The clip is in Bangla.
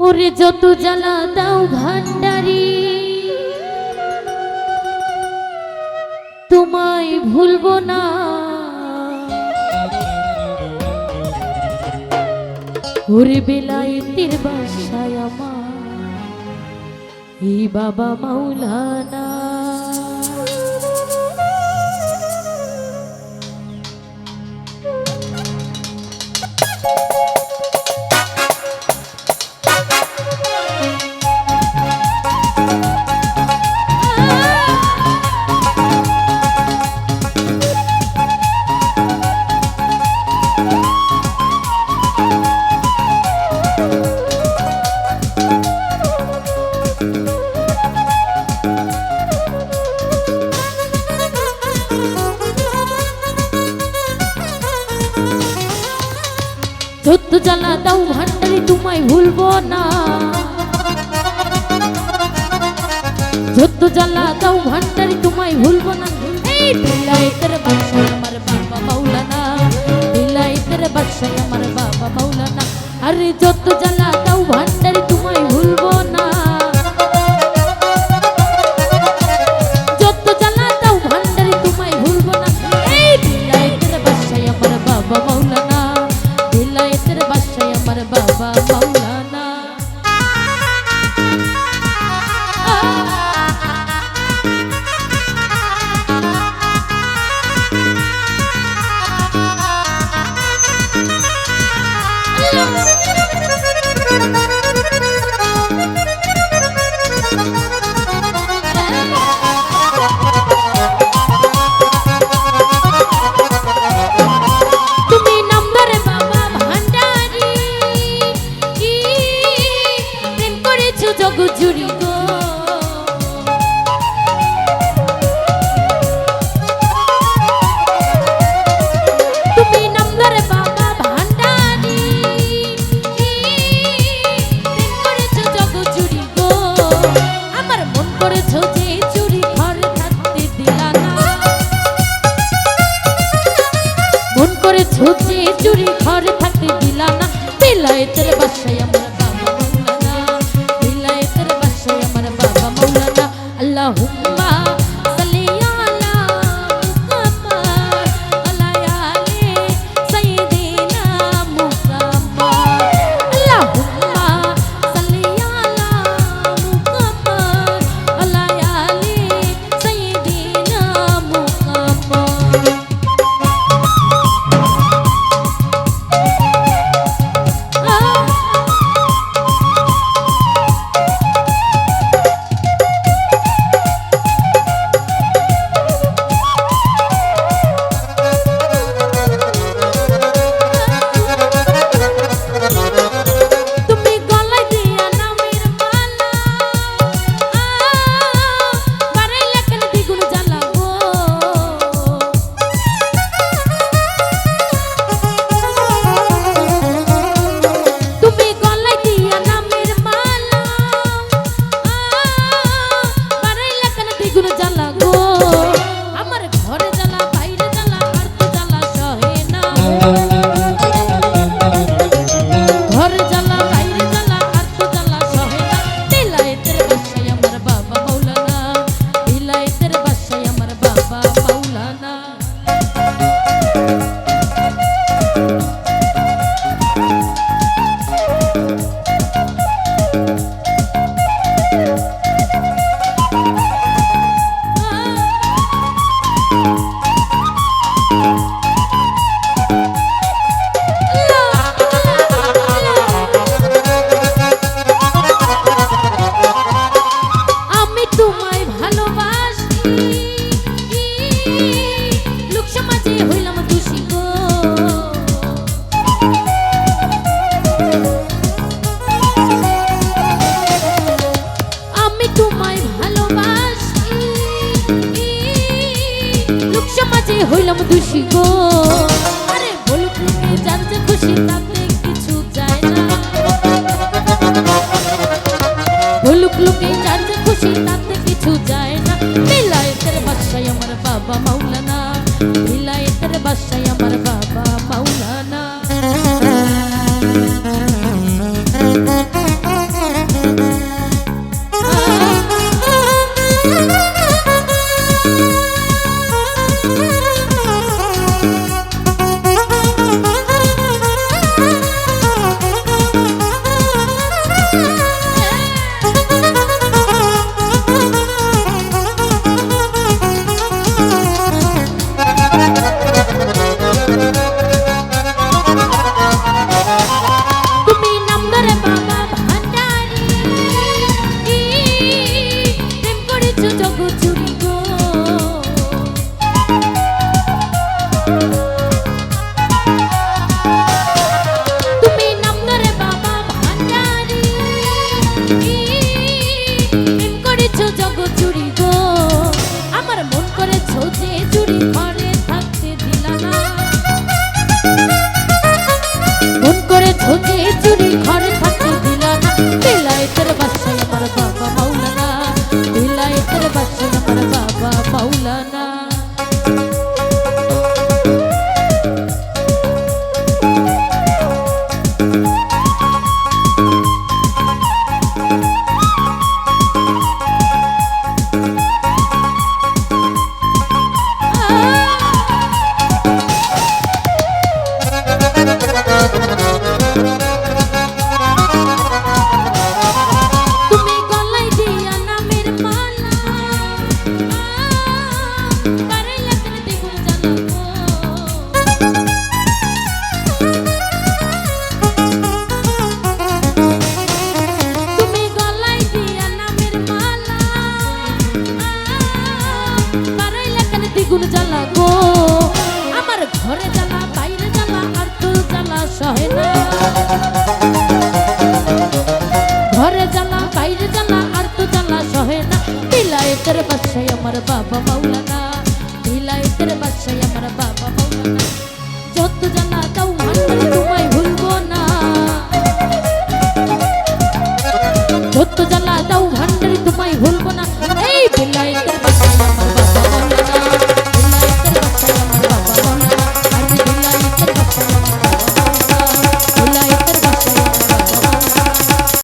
ওরে যত জ্বালা দাও ভান্ডারি তোমায় ভুলবো না। ওরে বেলায়েতের বাসায় আমার এই বাবা মাওলানা। যত জ্বালা দাও ভান্ডারি তোমায় ভুলবো না। যত জ্বালা দাও ভান্ডারি তোমায় ভুলবো না। এই বেলায়েতের বাদশাহ আমার বাবা মাওলানা, বেলায়েতের বাদশাহ আমার বাবা মাওলানা। আরে যত জ্বালা দাও ভান্ডারি তোমায় ভুলবো না। যত জ্বালা দাও ভান্ডারি তোমায় ভুলবো না। এই বেলায়েতের বাদশাহ আমার বাবা মাওলানা, বেলায়েতের বাদশাহ আমার বাবা মাওলানা। চুরি ঘরে থাকতে দিলা না। বেলায়েতের বাদশাহ আমার বাবা মাওলানা, বেলায়েতের বাদশাহ ঝোঁজে চুরি ঘরে থাকতে দিলা না মন করে ঝোঁজে চুরি ঘরে থাকতে দিলা না বিলাইতের বাদশা আমার বাবা মাওলানা বিলাইতের বাদশা আমার বাবা মাওলানা তুমি গলায় দিয়া নামের মালা পারাইয়া কেন দ্বিগুণ জ্বালাবো তুমি গলায় দিয়া নামের মালা পারাইয়া কেন দ্বিগুণ জ্বালাবো আমার ঘরে জ্বালা বাইরে জ্বালা আর তোর জ্বালা সহে না ঘরে জ্বালা বাইরে জ্বালা আর তো জ্বালা সহে না বিলাইতের বাদশা আমার বাবা মাওলানা বিলাইতের বাদশা আমার বাবা মাওলানা যত জ্বালা দাও ভান্ডারে তোমায় ভুলবো না যত জ্বালা